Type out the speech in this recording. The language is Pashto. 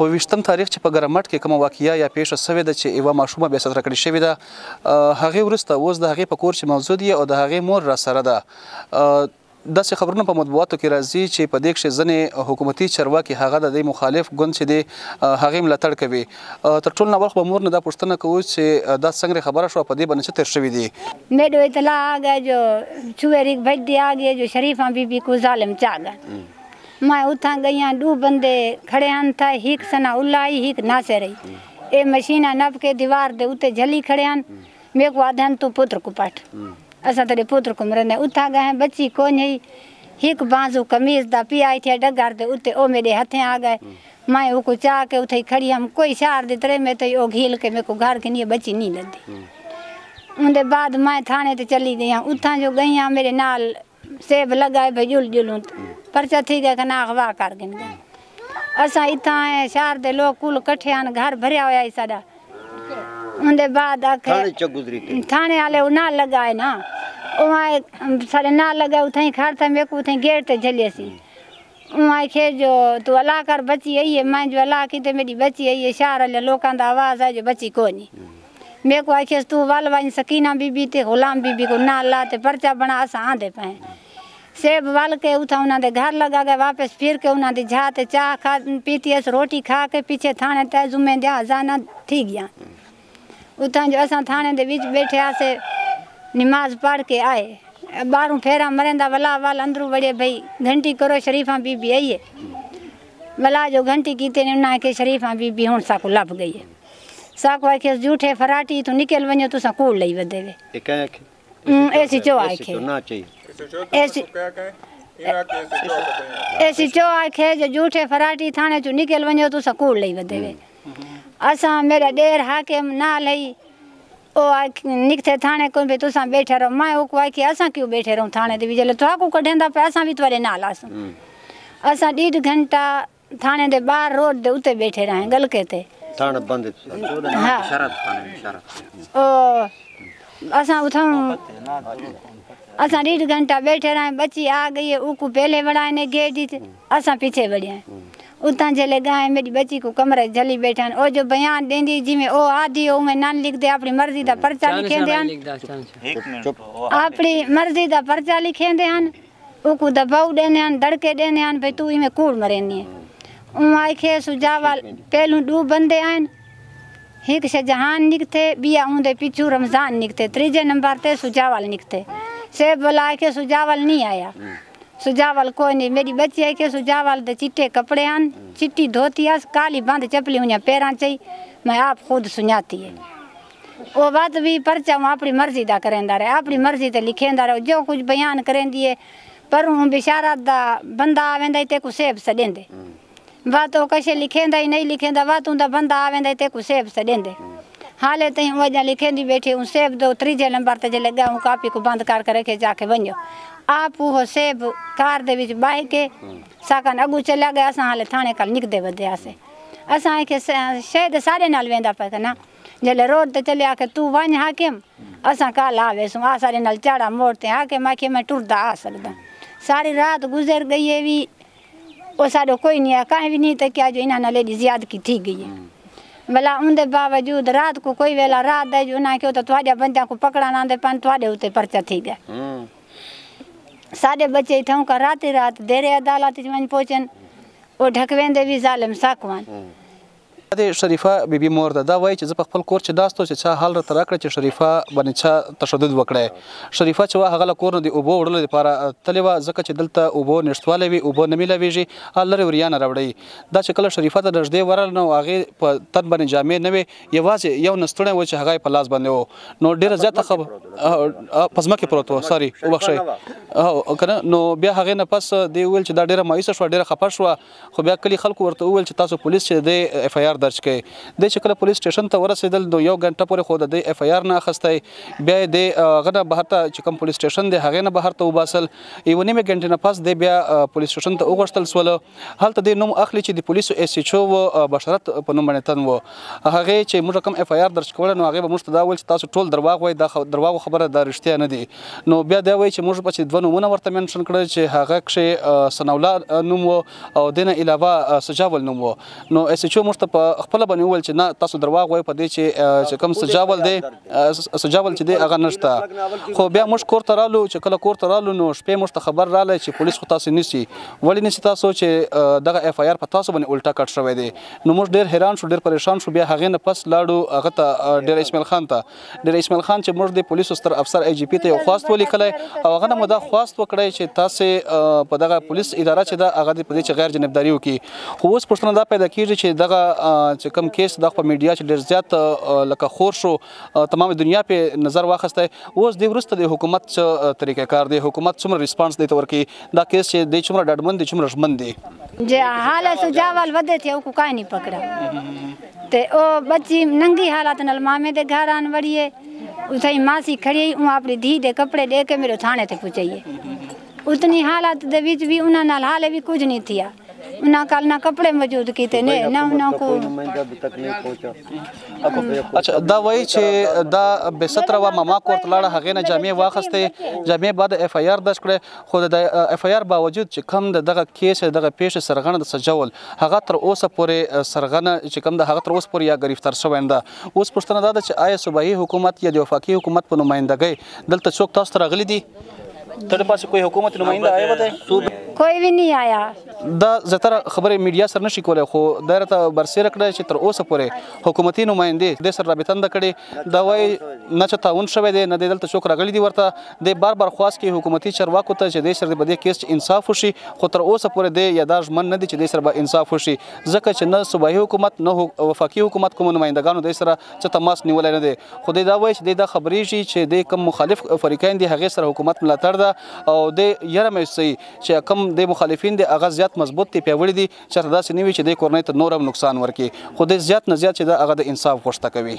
په 20م تاریخ چې په ګرمټ کې کومه واقعیا یا پیښه شوې ده چې یوه ماشومه بې ساتره کړې شوې ده هغې وروسته اوس د هغې په کور چې موجود یې او د هغې مور راسره ده داسې خبرونه په مطبوعاتو کې راځي چې په دې کښې ځینې حکومتي چارواکي هغه د دې مخالف ګوند چې دی هغې ملاتړ کوي تر ټولو اول خو به مور نه دا پوښتنه کوو چې دا څنګه خبره شوه په دې باندې څه تېر شوي دي میرے اطلاع آ گیا جو چوہے بجدی آ گیا جو شریفہ بی بی کو ظالم چاہ گیا میں اتھاں گئی ہاں 2 بندے کھڑے ہن تھا ایک سنا الائی ایک ناسے رہی اے مشینہ نب کے دیوار دے اتے جھلی کھڑے ہن میرے کو آدھن تو پتر کو پٹ اساں تیرے پتر کو مرنے اتھا گئے ہیں بچی کون ہے ایک بانزو قمیض دا پی آئی تھی ڈگر دے اتے او میرے ہتھیں آ گئے میں او کو چاہ کے اتھے کھڑی ہم کوئی شار دے ترے میں تو او گھیل کے میرے کو گھر کے نیے بچی نہیں لدی ان دے بعد میں تھانے تے چلی گئی ہاں اتھاں جو گئی ہاں میرے نال سیب لگائے بھائی جل جلوں پرچا تھی گیا کہ اغوا کر گن گئے اساں اتھاں ہیں شہر دے لوگ کل کٹھے آن گھر بھریا ہویا ہی ساڈا ان دے بعد تھانے والے نہ لگائے نا سارے نہ لگائے اتھیں کھڑ تھا میرے کو اتھیں گیٹ تے جھلے سی وہاں کہ جو تو اللہ کر بچی آئی ہے میں جو اللہ کی تے میری بچی آئی ہے شہر والے لوکاں دا آواز ہے جو بچی کونی میرے کو آئی تو وال وائن سکینہ بی بی تے غلام بی بی کو نہ لا تے پرچا بنا اساں آندے پئے سیب وال کے اتھا انہاں دے گھر لگا گئے واپس پھر کے انہاں دی جھا تے چاہ کھا پیتی اس روٹی کھا کے پیچھے تھانے تے زمے دیا زانا تھی گیا اتھاں جو اساں تھانے دے وچ بیٹھے آسے نماز پڑھ کے آئے باروں پھیرا مریندا ولا وال اندروں وڑے بھئی گھنٹی کرو شریفہ بی بی آئی ہے ولا جو گھنٹی کیتے نے انہاں کے شریفہ بی بی ہن ساکو لب گئی ہے ساکو آئے کہ جھوٹے فراٹی تو نکل ونجو تو ساکوڑ لئی ودے وے ایسی چو آئے کہ ایسی چو آئے کہ جو جھوٹے فراٹی تھانے چو نکل ونجو تو ساکوڑ لئی ودے وے اساں میرا ڈیر حاکم نہ لئی او نکتے تھانے کو بھی تساں بیٹھے رہو میں او کو آئی کہ اساں کیوں بیٹھے رہو تھانے دے بھی جلے تو آکو کڈھیندا پہ اساں بھی تواڈے نال آساں اساں 1.5 گھنٹہ تھانے دے باہر روڈ دے اوتے بیٹھے رہے گلکے تے تھانے بند ہاں او اساں اتھاں اساں 1.5 گھنٹہ بیٹھے رہے بچی آ گئی ہے او کو پہلے وڑائے نے گیٹ تے اساں پیچھے وڑے ہیں اتھاں جلے گئے میری بچی کو کمرے جھلی بیٹھن او جو بیان دیندی جی میں او آدھی او میں نان لکھ دے اپنی مرضی دا پرچہ لکھیں دے ہن اپنی مرضی دا پرچہ لکھیں دے ہن او کو دباؤ دینے ہن دڑکے دینے ہن بھئی تو میں کوڑ مرینی ہے او آئی کہ سجاوال پہلوں 2 بندے آئیں ایک شاہجہان نکتے بیا اون دے پیچھو رمضان نکتے 3 نمبر تے سجاوال نکتے سیب والا آئے کہ سجاوال نہیں آیا سجاوال کوئی نہیں میری بچی ہے کہ سجاوال دے چٹے کپڑے آن چٹی دھوتی آس کالی باندھ چپلی ہوئی پیران چاہی میں آپ خود سناتی ہے وہ بات بھی پرچہ ہوں اپنی مرضی دا کریں دا رہے اپنی مرضی تے لکھیں دا رہے جو کچھ بیان کریں دیئے پر ہوں بشارت دا بندہ آویں دا تے کو سیب سڑیں دے باتوں کشے لکھیں دا ہی نہیں لکھیں دا باتوں دا بندہ آویں دا تے کو سیب سڑیں دے حالے تہیں وجہ لکھیں دی بیٹھے ہوں سیب دو 3 نمبر تے جلے گا ہوں کاپی کو بند کر رکھے جا کے ونجو آپ وہ سیب کار دے وچ باہی کے ساکن اگو چلا گیا اساں حالے تھانے کل نک دے ودے آسے اساں کہ شاید سارے نال ویندا پے کنا جلے روڈ تے چلے آ کے تو ون حاکم اساں کال آوے سوں آ سارے نال چاڑا موڑتے آ کے میں ٹردا آ سکدا ساری رات گزر گئی ہے وی او ساڈو کوئی نہیں کہیں بھی نہیں تے کیا جو انہاں نال زیادتی تھی گئی ہے بلا ان دے باوجود رات کو کوئی ویلا رات دے جو نہ کہ تو تواڈے بندیاں کو پکڑانا دے پن تواڈے اوتے پرچہ تھی گیا ساڈے بچے تھوں کا رات دیرے عدالت وچ پہنچن او ढکوین دے وی ظالم ساکوان د شریفه بیبي مور ده دا وایي چې زه په خپل کور چې ناست چې چا حال راته راکړی چې شریفه باندې چا تشدد وکړی شریفه چې هغه له کور نه د اوبو وړلو لپاره تللې وه ځکه چې دلته اوبو نشتوالی وي اوبه نه میلاویږي هغه لرې وریانه راوړی دا چې کله شریفه ته نږدې ورغله نو هغې په تن باندې جامې نه وې یوازې یو نستوڼی و چې هغه یې په لاس باندې و نو ډېره زیاته په ځمکې پروت و ساري وبخښئ که نه نو بیا هغې نه پس دې وویل چې دا ډېره مایوسه شوه ډېره خفه شوه خو بیا کلي خلکو ورته وویل چې تاسو پولیس چې دی اف آی آر آر درج کړي د چې کله پولیس سټیشن ته ورسېدل نو 1 غنټه پورې خو د اف آی آر نه اخیستی بیا د غنه بهر ته چې کوم پولیس سټیشن دی هغې نه بهر ته وباسل یوه نیمې غنټې نه پس دی بیا پولیس سټیشن ته وغوښتل سوله هلته دی نوم اخلي چې د پولیسو ایس ایچ او بشارت په نوم باندې تن و هغې چې موږ کوم اف آی آر درج کوله نو هغې به موږ ته دا ویل چې تاسو ټول درواغ وایي دا درواغو خبره دا رښتیا نه دي نو بیا دا وایي چې موږ به چې 2 نومونه ورته منشن کړل چې هغه کښې ثناالله نوم و او دې نه علاوه سجاول نوم و نو ایس ایچ او موږ ته په خپله باندې وویل چې نه تاسو درواغ وایي په دې چې کوم سجاول دی سجاول چې دی هغه نشته خو بیا موږ کور ته رالو چې کله کور ته رالو نو شپې موږ ته خبر راغلی چې پولیس خو تاسو نیسي ولې نیسي تاسو چې دغه اف آی آر په تاسو باندې الټا کټ شوی دی نو موږ ډېر حیران شو ډېر پریشان شو بیا هغې نه پس لاړو هغه ته ډېر اسماعیل خان ته ډېر اسماعیل خان چې موږ د پولیسو ستر افسر آی جي پي ته یو خواست ولیکلی او هغه نه مو دا خواست وکړی چې تاسې په دغه پولیس اداره چې ده هغه دې په دې چې غیر جانبداري وکړي خو اوس پوښتنه دا پیدا کېږي چې دغه چې کوم کیس دا په میډیا چې ډېر زیات لکه خور شو تمام دنیا پې نظر واخیستی اوس دې وروسته د حکومت څه طریقه کار دی حکومت څومره ریسپانس دی ته ورکوي دا کیس چې دی څومره ډاډمن دی څومره ژمن دی जे हाल सुजावल वधे थे को काई नहीं पकड़ा ते ओ बच्ची नंगी हालात नल मामे दे घर आन वड़िए उथई मासी खड़ी उ अपनी धी दे कपड़े दे के मेरे थाने ते पहुंचाइए उतनी हालात दे विच भी उना नाल हाले भी कुछ नहीं थिया उना कल ना कपड़े मौजूद कीते ने ना उना को अच्छा دا وایي چې دا بې ستره وه ماما کور ته لاړه هغې نه جامې واخیستې جامې بعد اف آی آر درج کړی خو د اف آی آر باوجود چې کوم د دغه کیس دغه پیښې سرغنه د سجول هغه تر اوسه پورې سرغنه چې کوم د هغه تر اوسه پورې یا گرفتار شوی نه ده اوس پوښتنه دا ده چې آیا صوبایي حکومت یا د وفاقي حکومت په نمایندګۍ دلته څوک تاسو ته راغلي دي تر پاسه کوئی حکومت نماینده آیا وته कोई भी नहीं आया دا زیاتره خبرې میډیا سره نشي کولی خو دا راته برسېره کړی چې تر اوسه پورې حکومتي نمایندې دې سره رابطه نه ده کړې دا وایي نه چې تعاون شوی دی نه دی دلته څوک راغلي دي ورته دی بار بار خواست کوي حکومتي چارواکو ته چې دې سره په دې کیس انصاف وشي خو تر اوسه پورې دی یا دا ژمن نه دي چې دې سره به انصاف وشي ځکه چې نه صوبایي حکومت نه وفاقي حکومت کومو نمایندګانو دې سره څه تماس نیولی نه دی خو دی دا وایي چې دی دا خبرېږي چې دی کوم مخالف فریقین دي هغې سره حکومت ملاتړ ده او دی یاره محسوسوي چې کوم دی مخالفین دي هغه زیات مضبوط دي پیاوړي دي چېرته داسې نه وي چې دی کورنۍ ته نور هم نقصان ورکړي خو دی زیات نه زیات چې دا هغه د انصاف غوښته کوي